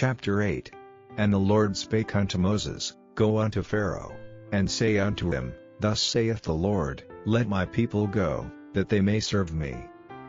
Chapter 8. And the Lord spake unto Moses, Go unto Pharaoh, and say unto him, Thus saith the Lord, Let my people go, that they may serve me.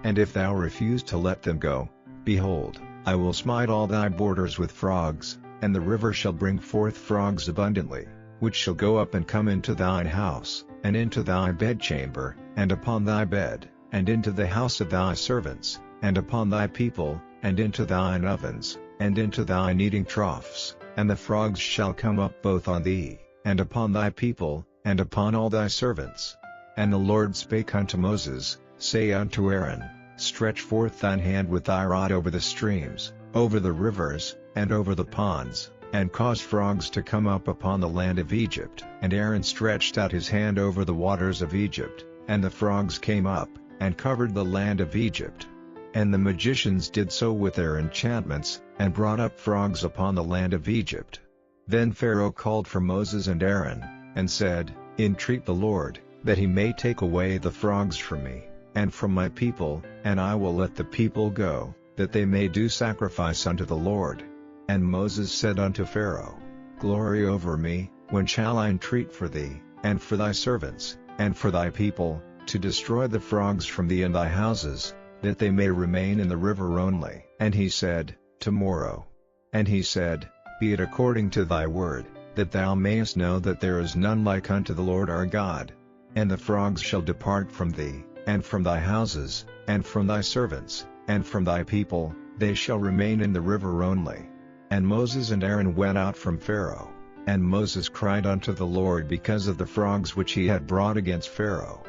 And if thou refuse to let them go, behold, I will smite all thy borders with frogs, and the river shall bring forth frogs abundantly, which shall go up and come into thine house, and into thy bedchamber, and upon thy bed, and into the house of thy servants, and upon thy people, and into thine ovens, and into thine eating troughs, and the frogs shall come up both on thee, and upon thy people, and upon all thy servants. And the Lord spake unto Moses, Say unto Aaron, Stretch forth thine hand with thy rod over the streams, over the rivers, and over the ponds, and cause frogs to come up upon the land of Egypt. And Aaron stretched out his hand over the waters of Egypt, and the frogs came up, and covered the land of Egypt. And the magicians did so with their enchantments, and brought up frogs upon the land of Egypt. Then Pharaoh called for Moses and Aaron, and said, Entreat the Lord, that he may take away the frogs from me, and from my people, and I will let the people go, that they may do sacrifice unto the Lord. And Moses said unto Pharaoh, Glory over me, when shall I entreat for thee, and for thy servants, and for thy people, to destroy the frogs from thee and thy houses, that they may remain in the river only? And he said, Tomorrow. And he said, Be it according to thy word, that thou mayest know that there is none like unto the Lord our God. And the frogs shall depart from thee, and from thy houses, and from thy servants, and from thy people, they shall remain in the river only. And Moses and Aaron went out from Pharaoh, and Moses cried unto the Lord because of the frogs which he had brought against Pharaoh.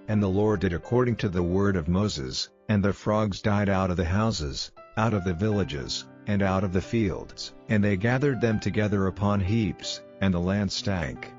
And the Lord did according to the word of Moses, and the frogs died out of the houses, out of the villages, and out of the fields, and they gathered them together upon heaps, and the land stank.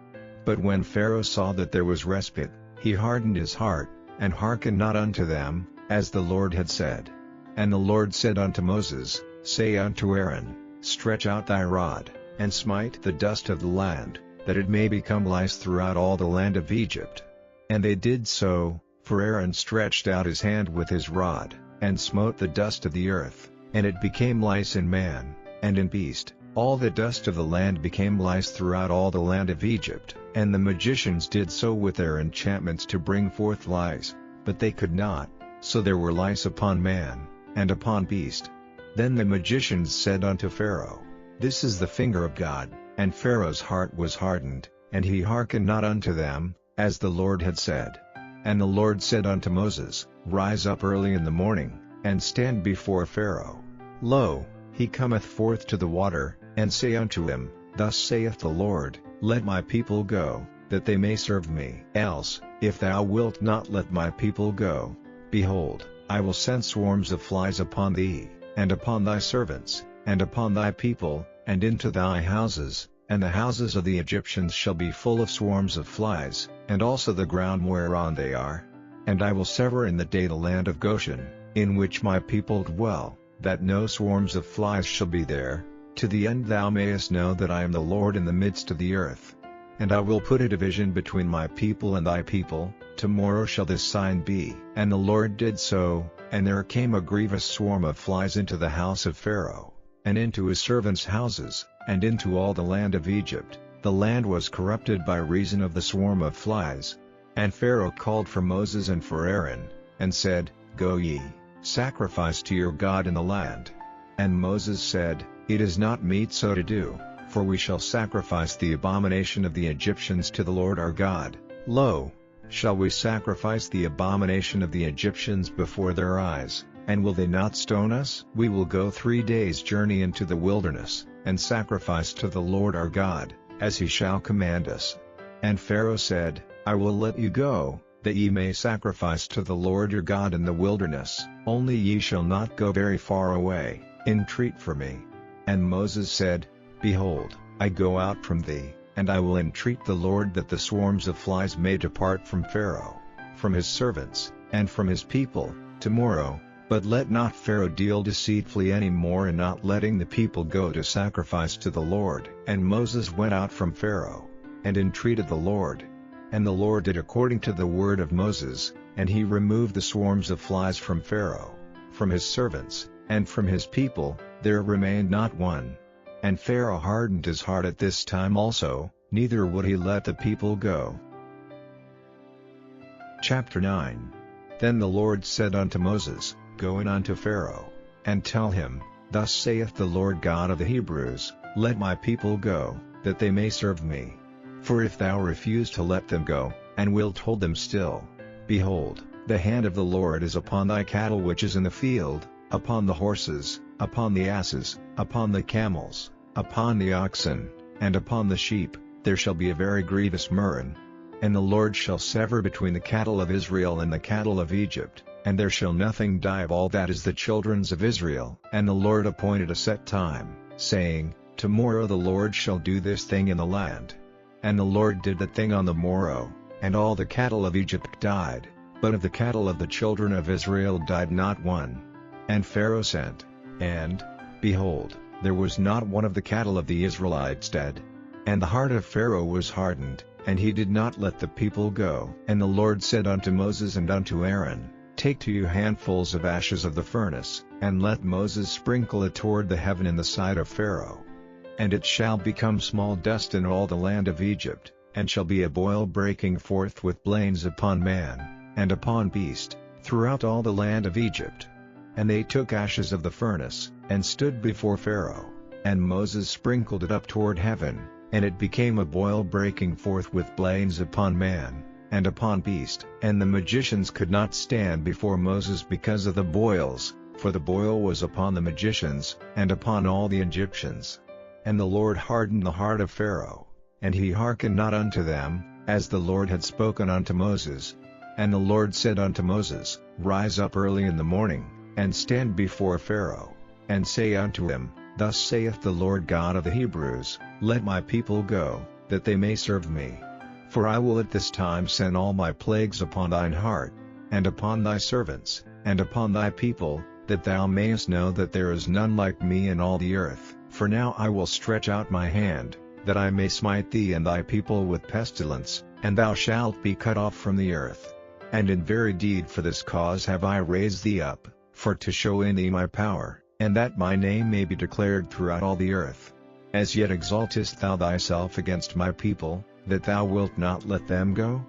But when Pharaoh saw that there was respite, he hardened his heart, and hearkened not unto them, as the Lord had said. And the Lord said unto Moses, Say unto Aaron, Stretch out thy rod, and smite the dust of the land, that it may become lice throughout all the land of Egypt. And they did so, for Aaron stretched out his hand with his rod, and smote the dust of the earth, and it became lice in man, and in beast. All the dust of the land became lice throughout all the land of Egypt. And the magicians did so with their enchantments to bring forth lice, but they could not, so there were lice upon man, and upon beast. Then the magicians said unto Pharaoh, This is the finger of God. And Pharaoh's heart was hardened, and he hearkened not unto them, as the Lord had said. And the Lord said unto Moses, Rise up early in the morning, and stand before Pharaoh. Lo, he cometh forth to the water, and say unto him, Thus saith the Lord, Let my people go, that they may serve me. Else, if thou wilt not let my people go, behold, I will send swarms of flies upon thee, and upon thy servants, and upon thy people, and into thy houses, and the houses of the Egyptians shall be full of swarms of flies, and also the ground whereon they are. And I will sever in the day the land of Goshen, in which my people dwell, that no swarms of flies shall be there, to the end thou mayest know that I am the Lord in the midst of the earth. And I will put a division between my people and thy people, tomorrow shall this sign be. And the Lord did so, and there came a grievous swarm of flies into the house of Pharaoh, and into his servants' houses, and into all the land of Egypt. The land was corrupted by reason of the swarm of flies. And Pharaoh called for Moses and for Aaron, and said, Go ye, sacrifice to your God in the land. And Moses said, It is not meet so to do, for we shall sacrifice the abomination of the Egyptians to the Lord our God. Lo, shall we sacrifice the abomination of the Egyptians before their eyes, and will they not stone us? We will go 3 days' journey into the wilderness, and sacrifice to the Lord our God, as he shall command us. And Pharaoh said, I will let you go, that ye may sacrifice to the Lord your God in the wilderness, only ye shall not go very far away. Entreat for me. And Moses said, Behold, I go out from thee, and I will entreat the Lord that the swarms of flies may depart from Pharaoh, from his servants, and from his people, tomorrow, but let not Pharaoh deal deceitfully any more in not letting the people go to sacrifice to the Lord. And Moses went out from Pharaoh, and entreated the Lord. And the Lord did according to the word of Moses, and he removed the swarms of flies from Pharaoh, from his servants, and from his people, there remained not one. And Pharaoh hardened his heart at this time also, neither would he let the people go. Chapter 9. Then the Lord said unto Moses, Go in unto Pharaoh, and tell him, Thus saith the Lord God of the Hebrews, Let my people go, that they may serve me. For if thou refuse to let them go, and wilt hold them still, behold, the hand of the Lord is upon thy cattle which is in the field, upon the horses, upon the asses, upon the camels, upon the oxen, and upon the sheep, there shall be a very grievous murrain. And the Lord shall sever between the cattle of Israel and the cattle of Egypt, and there shall nothing die of all that is the children's of Israel. And the Lord appointed a set time, saying, Tomorrow the Lord shall do this thing in the land. And the Lord did that thing on the morrow, and all the cattle of Egypt died, but of the cattle of the children of Israel died not one. And Pharaoh sent, and, behold, there was not one of the cattle of the Israelites dead. And the heart of Pharaoh was hardened, and he did not let the people go. And the Lord said unto Moses and unto Aaron, Take to you handfuls of ashes of the furnace, and let Moses sprinkle it toward the heaven in the sight of Pharaoh. And it shall become small dust in all the land of Egypt, and shall be a boil breaking forth with blains upon man, and upon beast, throughout all the land of Egypt. And they took ashes of the furnace, and stood before Pharaoh, and Moses sprinkled it up toward heaven, and it became a boil breaking forth with blains upon man, and upon beast. And the magicians could not stand before Moses because of the boils, for the boil was upon the magicians, and upon all the Egyptians. And the Lord hardened the heart of Pharaoh, and he hearkened not unto them, as the Lord had spoken unto Moses. And the Lord said unto Moses, Rise up early in the morning, and stand before Pharaoh, and say unto him, Thus saith the Lord God of the Hebrews, Let my people go, that they may serve me. For I will at this time send all my plagues upon thine heart, and upon thy servants, and upon thy people, that thou mayest know that there is none like me in all the earth. For now I will stretch out my hand, that I may smite thee and thy people with pestilence, and thou shalt be cut off from the earth. And in very deed for this cause have I raised thee up, for to show in thee my power, and that my name may be declared throughout all the earth. As yet exaltest thou thyself against my people, that thou wilt not let them go?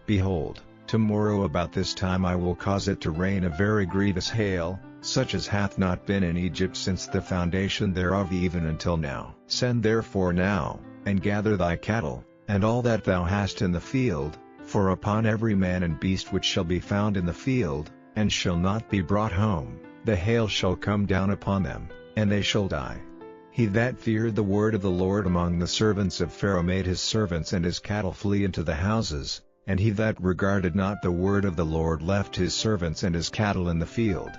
Behold, tomorrow about this time I will cause it to rain a very grievous hail, such as hath not been in Egypt since the foundation thereof even until now. Send therefore now, and gather thy cattle, and all that thou hast in the field, for upon every man and beast which shall be found in the field, and shall not be brought home, the hail shall come down upon them, and they shall die. He that feared the word of the Lord among the servants of Pharaoh made his servants and his cattle flee into the houses, and he that regarded not the word of the Lord left his servants and his cattle in the field.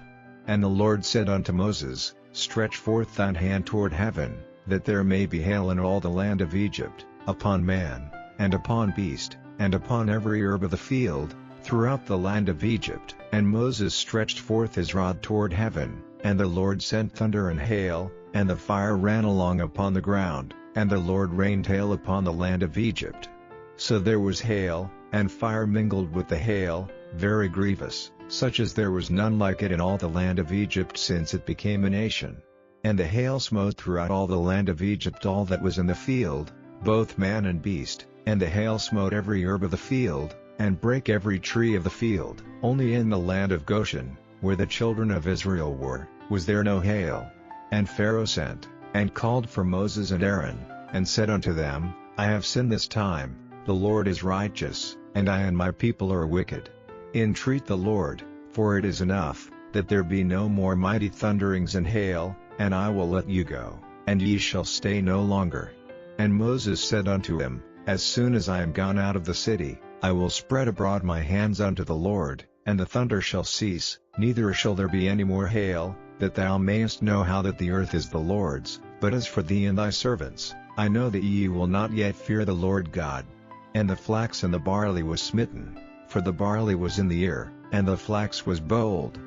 And the Lord said unto Moses, Stretch forth thine hand toward heaven, that there may be hail in all the land of Egypt, upon man, and upon beast, and upon every herb of the field, throughout the land of Egypt. And Moses stretched forth his rod toward heaven, and the Lord sent thunder and hail, and the fire ran along upon the ground, and the Lord rained hail upon the land of Egypt. So there was hail, and fire mingled with the hail, very grievous, such as there was none like it in all the land of Egypt since it became a nation. And the hail smote throughout all the land of Egypt all that was in the field, both man and beast, and the hail smote every herb of the field, and brake every tree of the field. Only in the land of Goshen, where the children of Israel were, was there no hail. And Pharaoh sent, and called for Moses and Aaron, and said unto them, I have sinned this time, the Lord is righteous, and I and my people are wicked. Entreat the Lord, for it is enough, that there be no more mighty thunderings and hail, and I will let you go, and ye shall stay no longer. And Moses said unto him, As soon as I am gone out of the city, I will spread abroad my hands unto the Lord, and the thunder shall cease, neither shall there be any more hail, that thou mayest know how that the earth is the Lord's. But as for thee and thy servants, I know that ye will not yet fear the Lord God. And the flax and the barley was smitten, for the barley was in the ear, and the flax was bold.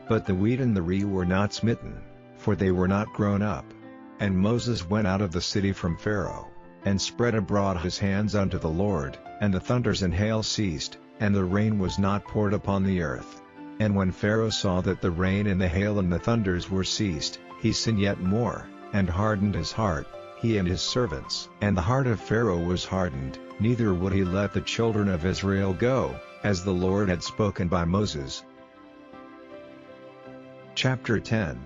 But the wheat and the rye were not smitten, for they were not grown up. And Moses went out of the city from Pharaoh, and spread abroad his hands unto the Lord, and the thunders and hail ceased, and the rain was not poured upon the earth. And when Pharaoh saw that the rain and the hail and the thunders were ceased, he sinned yet more, and hardened his heart, he and his servants. And the heart of Pharaoh was hardened, neither would he let the children of Israel go, as the Lord had spoken by Moses. Chapter 10.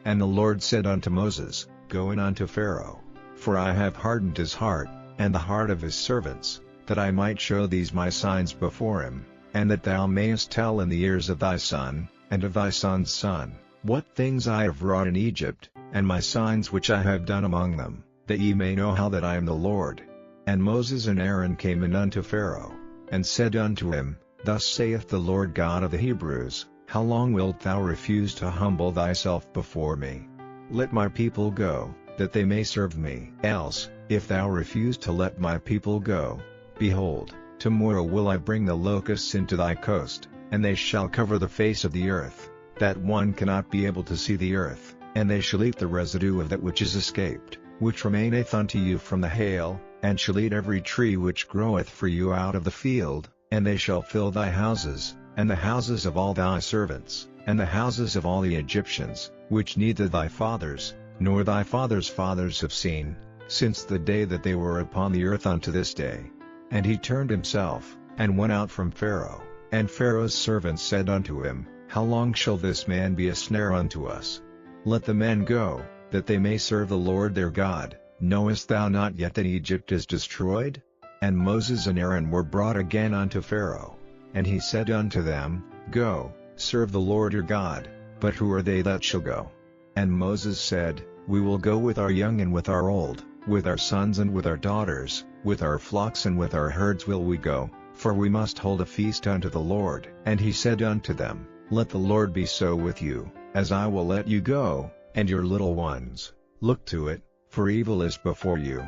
And the Lord said unto Moses, Go in unto Pharaoh, for I have hardened his heart, and the heart of his servants, that I might show these my signs before him, and that thou mayest tell in the ears of thy son, and of thy son's son, what things I have wrought in Egypt, and my signs which I have done among them, that ye may know how that I am the Lord. And Moses and Aaron came in unto Pharaoh, and said unto him, Thus saith the Lord God of the Hebrews, How long wilt thou refuse to humble thyself before me? Let my people go, that they may serve me. Else, if thou refuse to let my people go, behold, tomorrow will I bring the locusts into thy coast, and they shall cover the face of the earth, that one cannot be able to see the earth, and they shall eat the residue of that which is escaped, which remaineth unto you from the hail, and shall eat every tree which groweth for you out of the field, and they shall fill thy houses, and the houses of all thy servants, and the houses of all the Egyptians, which neither thy fathers, nor thy fathers' fathers have seen, since the day that they were upon the earth unto this day. And he turned himself, and went out from Pharaoh, and Pharaoh's servants said unto him, How long shall this man be a snare unto us? Let the men go, that they may serve the Lord their God. Knowest thou not yet that Egypt is destroyed? And Moses and Aaron were brought again unto Pharaoh. And he said unto them, Go, serve the Lord your God. But who are they that shall go? And Moses said, We will go with our young and with our old, with our sons and with our daughters, with our flocks and with our herds will we go, for we must hold a feast unto the Lord. And he said unto them, Let the Lord be so with you, as I will let you go, and your little ones. Look to it, for evil is before you.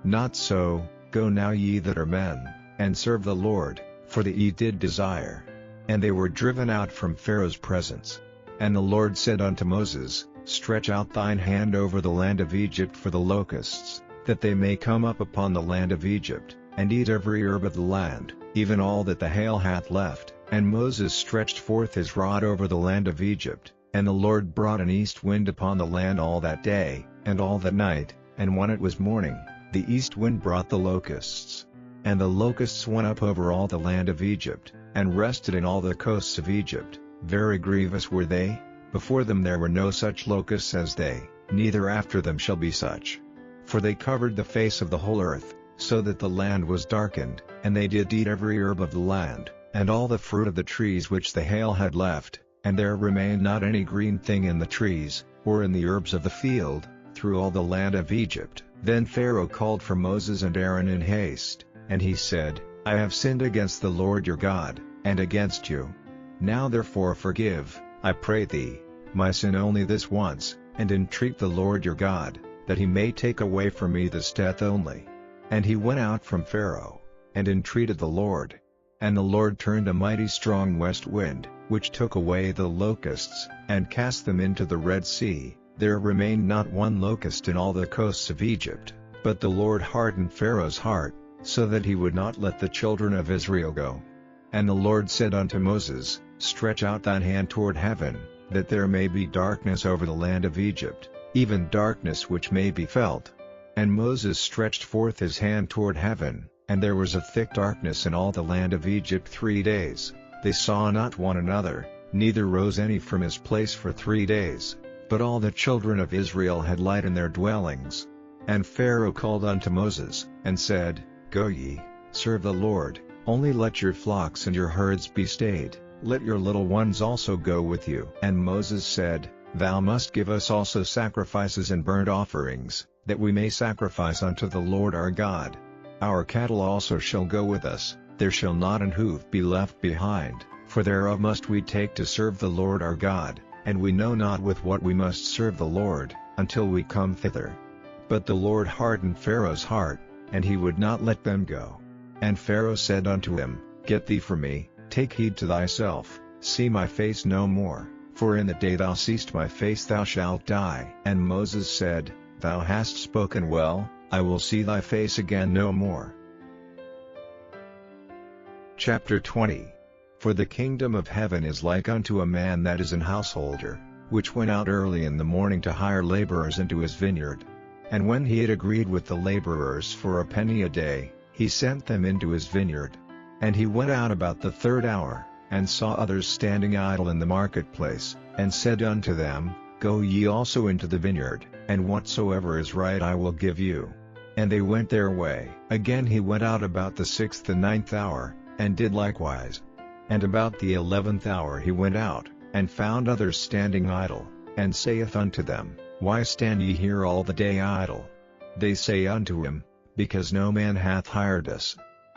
Not so, go now ye that are men, and serve the Lord, for that ye did desire. And they were driven out from Pharaoh's presence. And the Lord said unto Moses, Stretch out thine hand over the land of Egypt for the locusts, that they may come up upon the land of Egypt, and eat every herb of the land, even all that the hail hath left. And Moses stretched forth his rod over the land of Egypt, and the Lord brought an east wind upon the land all that day, and all that night, and when it was morning, the east wind brought the locusts. And the locusts went up over all the land of Egypt, and rested in all the coasts of Egypt. Very grievous were they. Before them there were no such locusts as they, neither after them shall be such. For they covered the face of the whole earth, so that the land was darkened, and they did eat every herb of the land, and all the fruit of the trees which the hail had left, and there remained not any green thing in the trees, or in the herbs of the field, through all the land of Egypt. Then Pharaoh called for Moses and Aaron in haste, and he said, I have sinned against the Lord your God, and against you. Now therefore forgive, I pray thee, my sin only this once, and entreat the Lord your God, that he may take away from me this death only. And he went out from Pharaoh, and entreated the Lord. And the Lord turned a mighty strong west wind, which took away the locusts, and cast them into the Red Sea. There remained not one locust in all the coasts of Egypt, but the Lord hardened Pharaoh's heart, so that he would not let the children of Israel go. And the Lord said unto Moses, Stretch out thine hand toward heaven, that there may be darkness over the land of Egypt, even darkness which may be felt. And Moses stretched forth his hand toward heaven, and there was a thick darkness in all the land of Egypt 3 days. They saw not one another, neither rose any from his place for 3 days. But all the children of Israel had light in their dwellings. And Pharaoh called unto Moses, and said, Go ye, serve the Lord, only let your flocks and your herds be stayed, let your little ones also go with you. And Moses said, Thou must give us also sacrifices and burnt offerings, that we may sacrifice unto the Lord our God. Our cattle also shall go with us, there shall not an hoof be left behind, for thereof must we take to serve the Lord our God. And we know not with what we must serve the Lord, until we come thither. But the Lord hardened Pharaoh's heart, and he would not let them go. And Pharaoh said unto him, Get thee from me, take heed to thyself, see my face no more, for in the day thou seest my face thou shalt die. And Moses said, Thou hast spoken well, I will see thy face again no more. Chapter 20. For the kingdom of heaven is like unto a man that is an householder, which went out early in the morning to hire laborers into his vineyard. And when he had agreed with the laborers for a penny a day, he sent them into his vineyard. And he went out about the third hour, and saw others standing idle in the marketplace, and said unto them, Go ye also into the vineyard, and whatsoever is right I will give you. And they went their way. Again he went out about the 6th and 9th hour, and did likewise. And about the 11th hour he went out, and found others standing idle, and saith unto them, Why stand ye here all the day idle? They say unto him, Because no man hath hired us.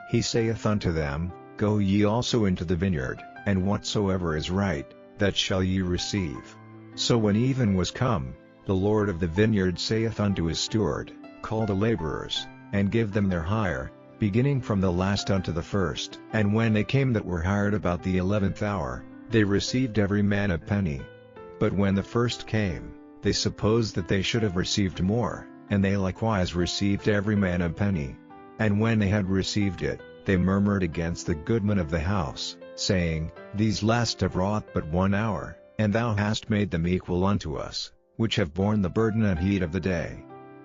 He saith unto them, Go ye also into the vineyard, and whatsoever is right, that shall ye receive. So when even was come, the Lord of the vineyard saith unto his steward, Call the laborers, and give them their hire, beginning from the last unto the first. And when they came that were hired about the 11th hour, they received every man a penny. But when the first came, they supposed that they should have received more, and they likewise received every man a penny. And when they had received it, they murmured against the goodman of the house, saying, These last have wrought but 1 hour, and thou hast made them equal unto us, which have borne the burden and heat of the day.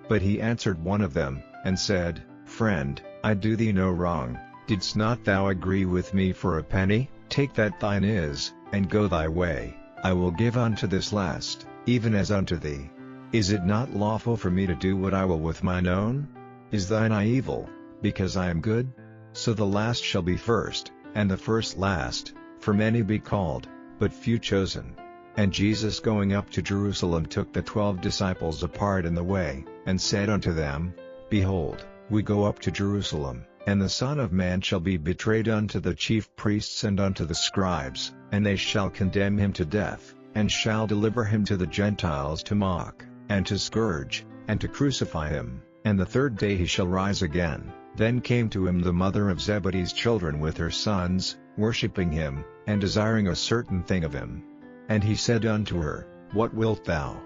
But he answered one of them, and said, Friend, I do thee no wrong. Didst not thou agree with me for a penny? Take that thine is, and go thy way. I will give unto this last, even as unto thee. Is it not lawful for me to do what I will with mine own? Is thine eye evil, because I am good? So the last shall be first, and the first last, for many be called, but few chosen. And Jesus going up to Jerusalem took the 12 disciples apart in the way, and said unto them, Behold, we go up to Jerusalem, and the Son of Man shall be betrayed unto the chief priests and unto the scribes, and they shall condemn him to death, and shall deliver him to the Gentiles to mock, and to scourge, and to crucify him, and the third day he shall rise again. Then came to him the mother of Zebedee's children with her sons, worshipping him, and desiring a certain thing of him. And he said unto her, What wilt thou?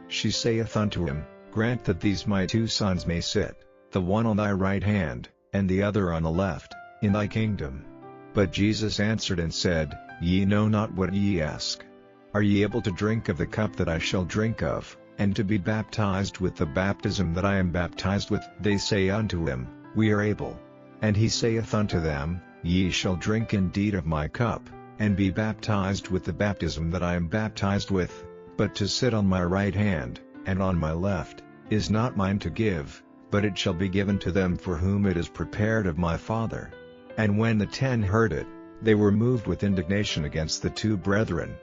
She saith unto him, Grant that these my 2 sons may sit, the one on thy right hand, and the other on the left, in thy kingdom. But Jesus answered and said, Ye know not what ye ask. Are ye able to drink of the cup that I shall drink of, and to be baptized with the baptism that I am baptized with? They say unto him, We are able. And he saith unto them, Ye shall drink indeed of my cup, and be baptized with the baptism that I am baptized with, but to sit on my right hand, and on my left, is not mine to give, but it shall be given to them for whom it is prepared of my Father. And when the 10 heard it, they were moved with indignation against the 2 brethren.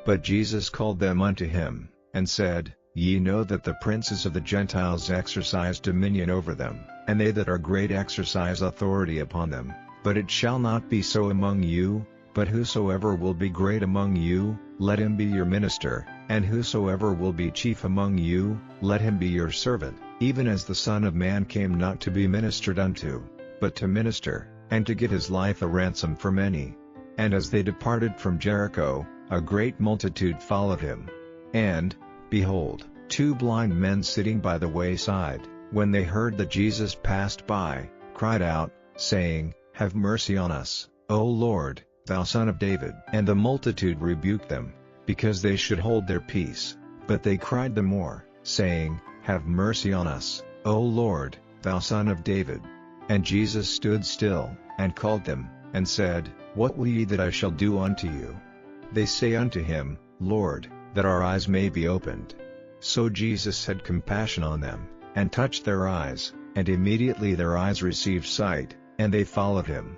But Jesus called them unto him, and said, Ye know that the princes of the Gentiles exercise dominion over them, and they that are great exercise authority upon them. But it shall not be so among you, but whosoever will be great among you, let him be your minister, and whosoever will be chief among you, let him be your servant, even as the Son of Man came not to be ministered unto, but to minister, and to give his life a ransom for many. And as they departed from Jericho, a great multitude followed him. And, behold, 2 blind men sitting by the wayside, when they heard that Jesus passed by, cried out, saying, Have mercy on us, O Lord, thou Son of David. And the multitude rebuked them, because they should hold their peace. But they cried the more, saying, Have mercy on us, O Lord, thou Son of David. And Jesus stood still, and called them, and said, What will ye that I shall do unto you? They say unto him, Lord, that our eyes may be opened. So Jesus had compassion on them, and touched their eyes, and immediately their eyes received sight, and they followed him.